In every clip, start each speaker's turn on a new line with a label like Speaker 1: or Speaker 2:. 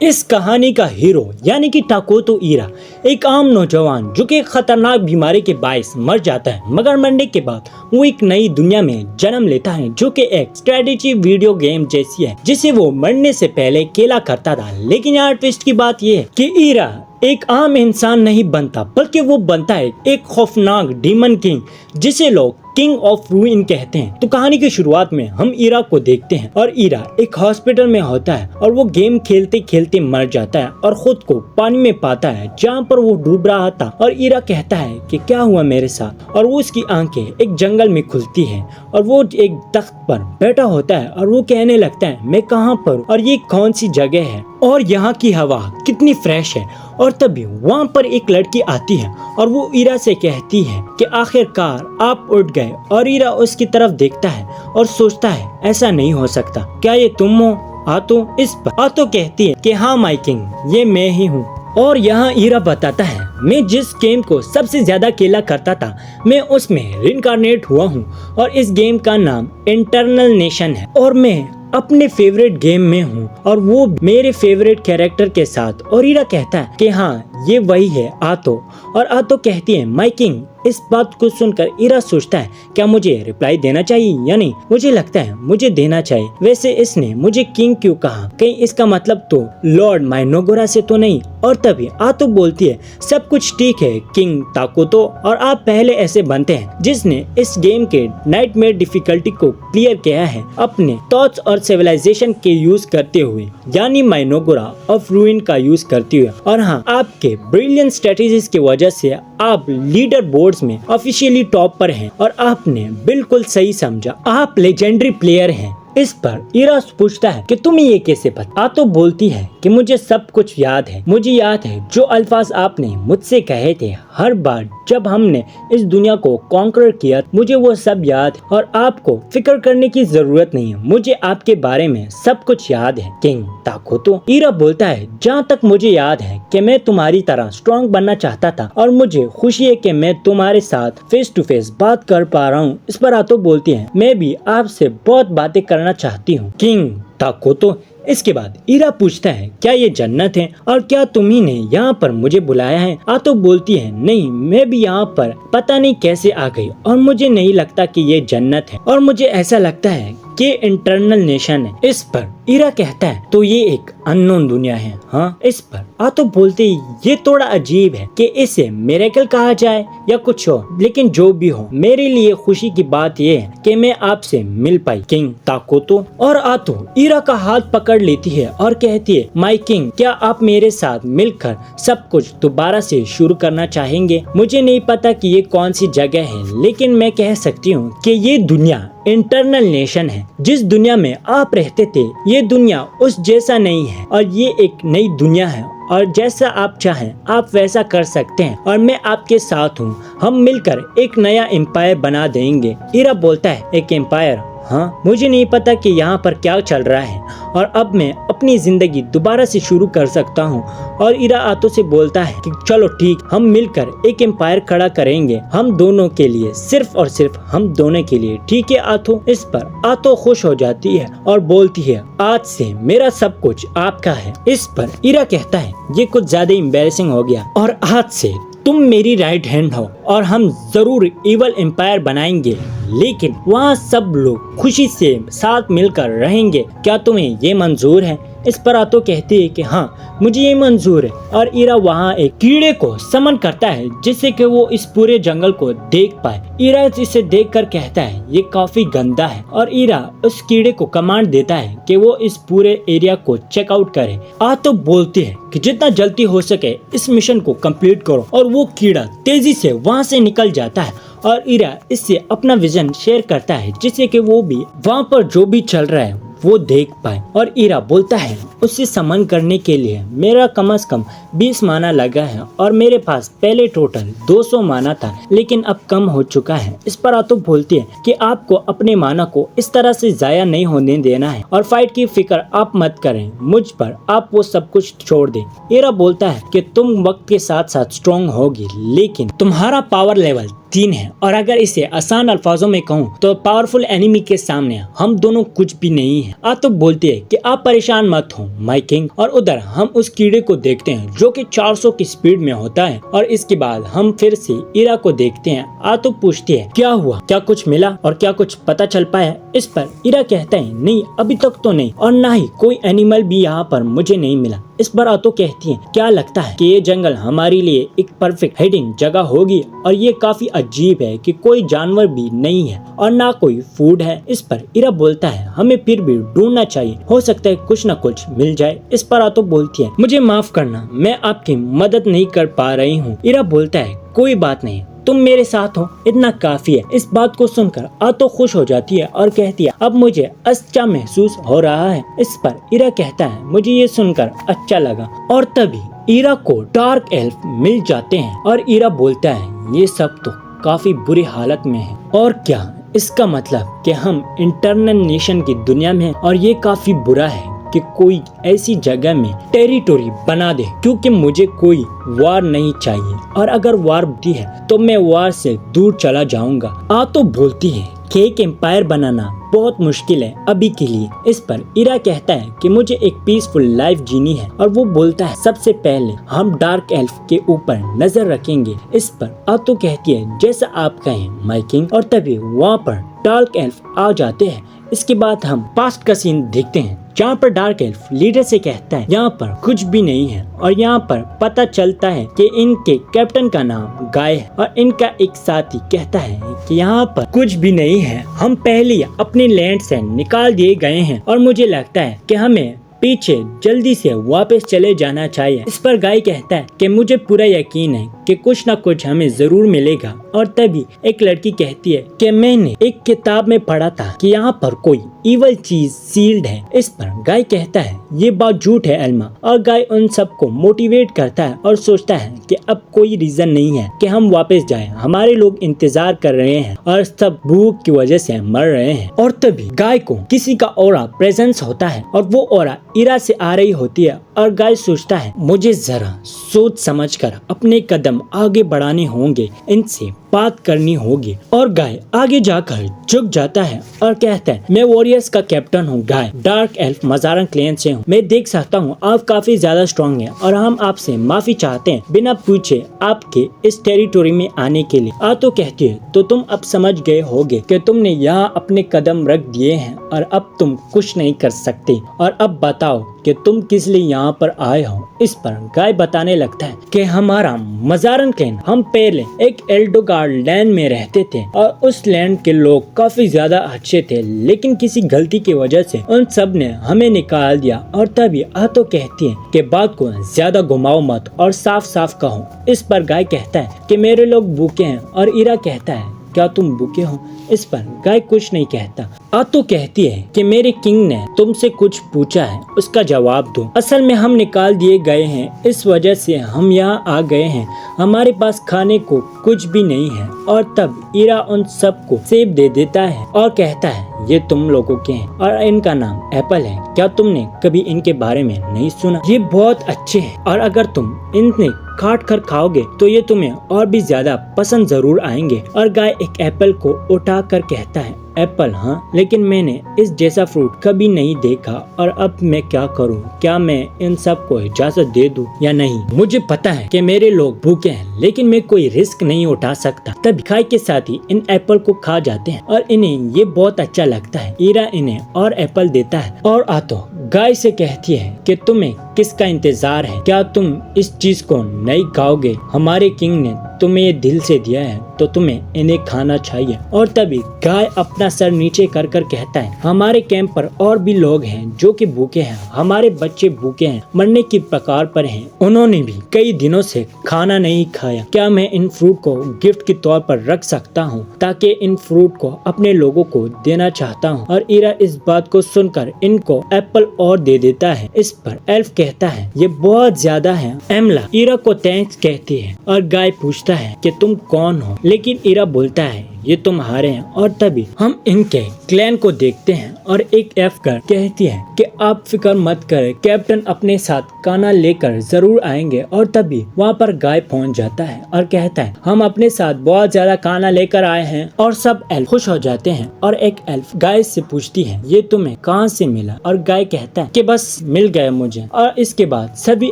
Speaker 1: इस कहानी का हीरो यानी कि टाकोतो इरा एक आम नौजवान जो कि एक खतरनाक बीमारी के बायस मर जाता है, मगर मरने के बाद वो एक नई दुनिया में जन्म लेता है जो कि एक स्ट्रेटेजी वीडियो गेम जैसी है, जिसे वो मरने से पहले खेला करता था। लेकिन यहाँ ट्विस्ट की बात ये है कि इरा एक आम इंसान नहीं बनता, बल्कि वो बनता है एक खौफनाक डीमन किंग, जिसे लोग किंग ऑफ रूइन कहते हैं। तो कहानी की शुरुआत में हम इरा को देखते हैं और इरा एक हॉस्पिटल में होता है और वो गेम खेलते खेलते मर जाता है और खुद को पानी में पाता है जहाँ पर वो डूब रहा था। और इरा कहता है कि क्या हुआ मेरे साथ, और वो उसकी आंखें एक जंगल में खुलती है और वो एक तख्त पर बैठा होता है और वो कहने लगता है मैं कहाँ पर हूँ और ये कौन सी जगह है और यहाँ की हवा कितनी फ्रेश है। और तभी वहाँ पर एक लड़की आती है और वो इरा से कहती है कि आखिरकार आप उठ गए। और इरा उसकी तरफ देखता है और सोचता है ऐसा नहीं हो सकता, क्या ये तुम हो आतो? इस पर आतो कहती है कि हाँ माय किंग, ये मैं ही हूँ। और यहाँ इरा बताता है मैं जिस गेम को सबसे ज्यादा खेला करता था मैं उसमें रिइंकार्नेट हुआ हूँ और इस गेम का नाम इटर्नल नेशन है और मैं अपने फेवरेट गेम में हूँ और वो मेरे फेवरेट कैरेक्टर के साथ। और इरा कहता है कि हाँ ये वही है आतो। और आतो कहती है माय किंग। इस बात को सुनकर इरा सोचता है क्या मुझे रिप्लाई देना चाहिए या नहीं। मुझे लगता है मुझे देना चाहिए, वैसे इसने मुझे किंग क्यों कहा, कहीं इसका मतलब तो लॉर्ड माइनोगोरा से तो नहीं। और तभी आतो बोलती है सब कुछ ठीक है किंग ताकोतो, और आप पहले ऐसे बनते हैं जिसने इस गेम के नाइटमेयर डिफिकल्टी को क्लियर किया है अपने थॉट्स और सिविलाइजेशन के यूज करते हुए, यानी माइनोगोरा ऑफ रूइन का यूज करते हुए। और हाँ, आपके ब्रिलियंट स्ट्रेटेजीज की वजह से आप लीडर बोर्ड्स में ऑफिशियली टॉप पर हैं और आपने बिल्कुल सही समझा, आप लेजेंडरी प्लेयर हैं। इस पर इरा पूछता है कि तुम्हें ये कैसे पता। आतो बोलती है कि मुझे सब कुछ याद है, मुझे याद है जो अल्फाज आपने मुझसे कहे थे हर बार जब हमने इस दुनिया को कॉन्कर किया, मुझे वो सब याद है और आपको फिक्र करने की जरूरत नहीं है, मुझे आपके बारे में सब कुछ याद है किंग ताकोतो। इरा बोलता है जहाँ तक मुझे याद है कि मैं तुम्हारी तरह स्ट्रॉन्ग बनना चाहता था और मुझे खुशी है कि मैं तुम्हारे साथ फेस टू फेस बात कर पा रहा हूँ। इस पर आतो बोलती है मैं भी आपसे बहुत बातें करना चाहती हूँ किंग ताकोतो। इसके बाद इरा पूछता है क्या ये जन्नत है और क्या तुम्ही ने यहाँ पर मुझे बुलाया है। आतो बोलती है नहीं, मैं भी यहाँ पर पता नहीं कैसे आ गई और मुझे नहीं लगता कि ये जन्नत है और मुझे ऐसा लगता है कि इंटरनल नेशन है। इस पर इरा कहता है तो ये एक अननोन दुनिया है। हाँ, इस पर आतो बोलते ये थोड़ा अजीब है कि इसे मिरेकल कहा जाए या कुछ हो, लेकिन जो भी हो मेरे लिए खुशी की बात ये है कि मैं आपसे मिल पाई किंग ताकोतो। और आतो इरा का हाथ पकड़ लेती है और कहती है माय किंग, क्या आप मेरे साथ मिलकर सब कुछ दोबारा से शुरू करना चाहेंगे। मुझे नहीं पता कि ये कौन सी जगह है, लेकिन मैं कह सकती हूँ कि ये दुनिया इंटरनल नेशन है। जिस दुनिया में आप रहते थे ये दुनिया उस जैसा नहीं है और ये एक नई दुनिया है और जैसा आप चाहें आप वैसा कर सकते हैं और मैं आपके साथ हूँ। हम मिलकर एक नया एम्पायर बना देंगे। इरा बोलता है एक एम्पायर? हाँ, मुझे नहीं पता कि यहाँ पर क्या चल रहा है और अब मैं अपनी जिंदगी दोबारा से शुरू कर सकता हूँ। और इरा आतो से बोलता है कि चलो ठीक, हम मिलकर एक एम्पायर खड़ा करेंगे हम दोनों के लिए, सिर्फ और सिर्फ हम दोनों के लिए, ठीक है आतो। इस पर आतो खुश हो जाती है और बोलती है आज से मेरा सब कुछ आपका है। इस पर इरा कहता है ये कुछ ज्यादा एम्बैरेसिंग हो गया और आज से तुम मेरी राइट हैंड हो और हम जरूर इवल एम्पायर बनाएंगे, लेकिन वहाँ सब लोग खुशी से साथ मिलकर रहेंगे। क्या तुम्हें ये मंजूर है। इस पर आतो कहती है कि हाँ मुझे ये मंजूर है। और इरा वहाँ एक कीड़े को समन करता है जिससे कि वो इस पूरे जंगल को देख पाए। इरा इसे देखकर कहता है ये काफी गंदा है और इरा उस कीड़े को कमांड देता है कि वो इस पूरे एरिया को चेकआउट करे। आतो बोलती है कि जितना जल्दी हो सके इस मिशन को कंप्लीट करो और वो कीड़ा तेजी से वहाँ से निकल जाता है। और इरा इससे अपना विजन शेयर करता है जिससे कि वो भी वहाँ पर जो भी चल रहा है वो देख पाए। और इरा बोलता है उसे समन करने के लिए मेरा कम से कम 20 माना लगा है और मेरे पास पहले टोटल 200 माना था, लेकिन अब कम हो चुका है। इस पर आतो बोलती है कि आपको अपने माना को इस तरह से जाया नहीं होने देना है और फाइट की फिक्र आप मत करें, मुझ पर आप वो सब कुछ छोड़ दें। इरा बोलता है कि तुम वक्त के साथ साथ स्ट्रॉन्ग होगी, लेकिन तुम्हारा पावर लेवल 3 है और अगर इसे आसान अल्फाजों में कहूँ तो पावरफुल एनिमी के सामने हम दोनों कुछ भी नहीं है। आतो बोलती है कि आप परेशान मत हो माय किंग, और उधर हम उस कीड़े को देखते हैं जो कि 400 की स्पीड में होता है। और इसके बाद हम फिर से इरा को देखते हैं। आतो पूछती है क्या हुआ, क्या कुछ मिला और क्या कुछ पता चल पाया? इस पर इरा कहता है नहीं, अभी तक तो नहीं, और ना ही कोई एनिमल भी यहाँ पर मुझे नहीं मिला। इस पर आतो कहती है क्या लगता है कि ये जंगल हमारे लिए एक परफेक्ट हाइडिंग जगह होगी, और ये काफी अजीब है कि कोई जानवर भी नहीं है और ना कोई फूड है। इस पर इरा बोलता है हमें फिर भी ढूंढना चाहिए, हो सकता है कुछ न कुछ मिल जाए। इस पर आतो बोलती है मुझे माफ करना, मैं आपकी मदद नहीं कर पा रही हूँ। इरा बोलता है कोई बात नहीं, तुम मेरे साथ हो, इतना काफी है। इस बात को सुनकर आतो खुश हो जाती है और कहती है अब मुझे अच्छा महसूस हो रहा है। इस पर इरा कहता है मुझे ये सुनकर अच्छा लगा। और तभी इरा को डार्क एल्फ मिल जाते हैं और इरा बोलता है ये सब तो काफी बुरी हालत में है, और क्या इसका मतलब कि हम इंटरनल नेशन की दुनिया में हैं, और ये काफी बुरा है कि कोई ऐसी जगह में टेरिटोरी बना दे, क्योंकि मुझे कोई वार नहीं चाहिए, और अगर वार होती है तो मैं वार से दूर चला जाऊंगा। आतो बोलती है कि एक एम्पायर बनाना बहुत मुश्किल है अभी के लिए। इस पर इरा कहता है कि मुझे एक पीसफुल लाइफ जीनी है, और वो बोलता है सबसे पहले हम डार्क एल्फ के ऊपर नजर रखेंगे। इस पर आतो कहती है जैसा आप कहें माय किंग, और तभी वहाँ पर डार्क एल्फ आ जाते हैं। इसके बाद हम पास्ट का सीन देखते हैं जहाँ पर डार्क एल्फ लीडर से कहता है यहाँ पर कुछ भी नहीं है, और यहाँ पर पता चलता है कि इनके कैप्टन का नाम गाय है, और इनका एक साथी कहता है कि यहाँ पर कुछ भी नहीं है, हम पहले अपने लैंड से निकाल दिए गए हैं, और मुझे लगता है कि हमें पीछे जल्दी से वापस चले जाना चाहिए। इस पर गाय कहता है कि मुझे पूरा यकीन है कि कुछ न कुछ हमें जरूर मिलेगा। और तभी एक लड़की कहती है कि मैंने एक किताब में पढ़ा था कि यहाँ पर कोई इवल चीज सील्ड है। इस पर गाय कहता है ये बात झूठ है एल्मा, और गाय उन सबको मोटिवेट करता है और सोचता है कि अब कोई रीजन नहीं है कि हम वापस जाएं, हमारे लोग इंतजार कर रहे हैं और सब भूख की वजह से मर रहे हैं। और तभी गाय को किसी का ऑरा प्रेजेंस होता है, और वो ऑरा इरा से आ रही होती है, और गाय सोचता है मुझे जरा सोच समझकर अपने कदम आगे बढ़ाने होंगे, इनसे बात करनी होगी। और गाय आगे जाकर झुक जाता है और कहता है मैं वॉरियर्स का कैप्टन हूँ गाय, डार्क एल्फ मजारन क्लैन से हूँ। मैं देख सकता हूँ आप काफी ज्यादा स्ट्रॉन्ग हैं, और हम आपसे माफी चाहते हैं बिना पूछे आपके इस टेरिटोरी में आने के लिए। आतो कहती है तो तुम अब समझ गए होगे कि तुमने यहाँ अपने कदम रख दिए हैं, और अब तुम कुछ नहीं कर सकते, और अब बताओ कि तुम किस लिए यहाँ पर आए हो। इस पर गाय बताने लगता है कि हमारा मजारन क्लैन, हम पहले एक एल्डोगार्ड लैंड में रहते थे, और उस लैंड के लोग काफी ज्यादा अच्छे थे, लेकिन किसी गलती की वजह से उन सब ने हमें निकाल दिया। और तभी आतो कहती है कि बात को ज्यादा घुमाओ मत और साफ साफ कहो। इस पर गाय कहता है कि मेरे लोग भूखे हैं, और इरा कहता है क्या तुम भूखे हो? इस पर गाय कुछ नहीं कहता। आतो कहती है कि मेरे किंग ने तुमसे कुछ पूछा है, उसका जवाब दो। असल में हम निकाल दिए गए हैं, इस वजह से हम यहाँ आ गए हैं, हमारे पास खाने को कुछ भी नहीं है। और तब इरा उन सबको सेब दे देता है और कहता है ये तुम लोगों के हैं, और इनका नाम एप्पल है, क्या तुमने कभी इनके बारे में नहीं सुना? ये बहुत अच्छे हैं, और अगर तुम इन्हें काट कर खाओगे तो ये तुम्हें और भी ज्यादा पसंद जरूर आएंगे। और गाय एक एप्पल को उठा कर कहता है एप्पल, हाँ, लेकिन मैंने इस जैसा फ्रूट कभी नहीं देखा, और अब मैं क्या करूं? क्या मैं इन सब को इजाजत दे दूं या नहीं? मुझे पता है कि मेरे लोग भूखे हैं, लेकिन मैं कोई रिस्क नहीं उठा सकता। तब गाय के साथी इन एप्पल को खा जाते हैं, और इन्हें ये बहुत अच्छा लगता है। इरा इन्हें और एप्पल देता है, और आतो गाय से कहती है कि तुम्हें किसका इंतजार है? क्या तुम इस चीज को नहीं खाओगे? हमारे किंग ने तुम्हें ये दिल से दिया है, तो तुम्हें इन्हें खाना चाहिए। और तभी गाय अपना सर नीचे कर कर कहता है हमारे कैंप पर और भी लोग हैं जो कि भूखे हैं, हमारे बच्चे भूखे हैं, मरने की कगार पर हैं, उन्होंने भी कई दिनों से खाना नहीं खाया। क्या मैं इन फ्रूट को गिफ्ट के तौर पर रख सकता हूँ, ताकि इन फ्रूट को अपने लोगों को देना चाहता हूँ। और इरा इस बात को सुनकर इनको एप्पल और दे देता है। इस पर एल्फ कहता है ये बहुत ज्यादा है। एमला इरा को थैंक्स कहती है, और गाय पूछता है कि तुम कौन हो, लेकिन इरा बोलता है ये तुम्हारे हैं। और तभी हम इनके क्लैन को देखते हैं और एक एफ कर कहती है कि आप फिक्र मत करें, कैप्टन अपने साथ खाना लेकर जरूर आएंगे। और तभी वहाँ पर गाय पहुँच जाता है और कहता है हम अपने साथ बहुत ज्यादा खाना लेकर आए हैं। और सब एल्फ खुश हो जाते हैं और एक एल्फ गाय से पूछती है ये तुम्हें कहाँ से मिला। और गाय कहता है कि बस मिल गया मुझे। और इसके बाद सभी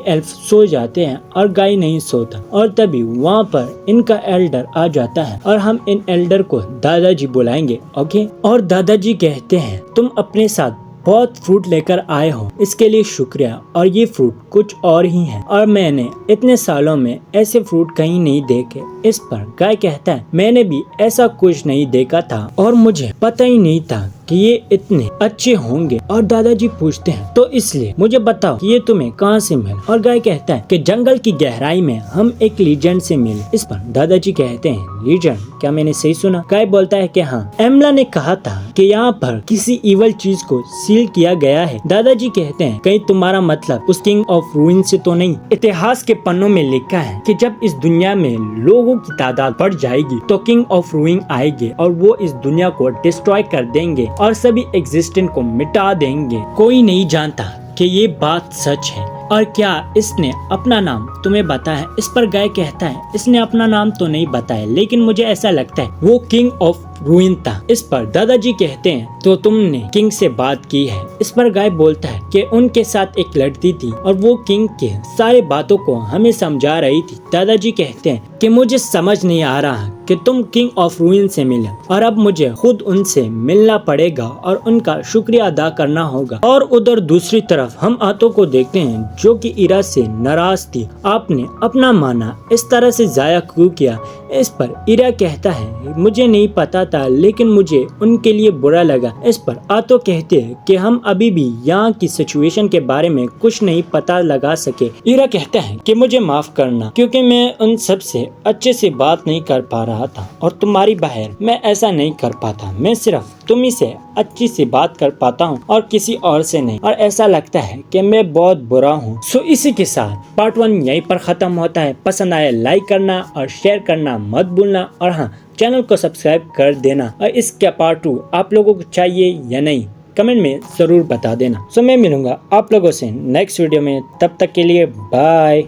Speaker 1: एल्फ सो जाते हैं और गाय नहीं सोता। और तभी वहाँ पर इनका एल्डर आ जाता है और हम इन एल्डर को दादाजी बुलाएंगे, ओके। और दादाजी कहते हैं तुम अपने साथ बहुत फ्रूट लेकर आए हो, इसके लिए शुक्रिया। और ये फ्रूट कुछ और ही हैं और मैंने इतने सालों में ऐसे फ्रूट कहीं नहीं देखे। इस पर गाय कहता है मैंने भी ऐसा कुछ नहीं देखा था और मुझे पता ही नहीं था कि ये इतने अच्छे होंगे। और दादाजी पूछते हैं तो इसलिए मुझे बताओ कि ये तुम्हें कहाँ से मिले। और गाय कहता है कि जंगल की गहराई में हम एक लीजेंड से मिले। इस पर दादाजी कहते हैं लीजेंड, क्या मैंने सही सुना? गाय बोलता है कि हाँ, एमला ने कहा था कि यहाँ पर किसी इवल चीज को सील किया गया है। दादाजी कहते हैं कहीं तुम्हारा मतलब उस किंग ऑफ रूइन से तो नहीं? इतिहास के पन्नों में लिखा है कि जब इस दुनिया में लोगों की तादाद बढ़ जाएगी तो किंग ऑफ रूइन आएंगे और वो इस दुनिया को डिस्ट्रॉय कर देंगे और सभी एग्जिस्टेंस को मिटा देंगे। कोई नहीं जानता कि ये बात सच है। और क्या इसने अपना नाम तुम्हें बताया? इस पर गाय कहता है इसने अपना नाम तो नहीं बताया, लेकिन मुझे ऐसा लगता है वो किंग ऑफ रूइन था। इस पर दादाजी कहते हैं तो तुमने किंग से बात की है? इस पर गाय बोलता है कि उनके साथ एक लड़की थी और वो किंग के सारे बातों को हमें समझा रही थी। दादाजी कहते हैं कि मुझे समझ नहीं आ रहा कि तुम किंग ऑफ रूइन से मिले और अब मुझे खुद उनसे मिलना पड़ेगा और उनका शुक्रिया अदा करना होगा। और उधर दूसरी तरफ हम आतो को देखते हैं जो कि इरा से नाराज थी। आपने अपना माना इस तरह से जाया क्यों किया? इस पर इरा कहता है मुझे नहीं पता था, लेकिन मुझे उनके लिए बुरा लगा। इस पर आतो कहते हैं कि हम अभी भी यहाँ की सिचुएशन के बारे में कुछ नहीं पता लगा सके। इरा कहता है कि मुझे माफ करना क्योंकि मैं उन सब से अच्छे से बात नहीं कर पा रहा था और तुम्हारी बहर मैं ऐसा नहीं कर पाता। मैं सिर्फ तुम ही से अच्छी से बात कर पाता हूँ और किसी और से नहीं। और ऐसा लगता है कि मैं बहुत बुरा हूँ। सो इसी के साथ पार्ट 1 यहीं पर खत्म होता है। पसंद आया लाइक करना और शेयर करना मत भूलना। और हाँ, चैनल को सब्सक्राइब कर देना। और इसका पार्ट 2 आप लोगों को चाहिए या नहीं कमेंट में जरूर बता देना। सो मैं मिलूंगा आप लोगों से नेक्स्ट वीडियो में। तब तक के लिए बाय।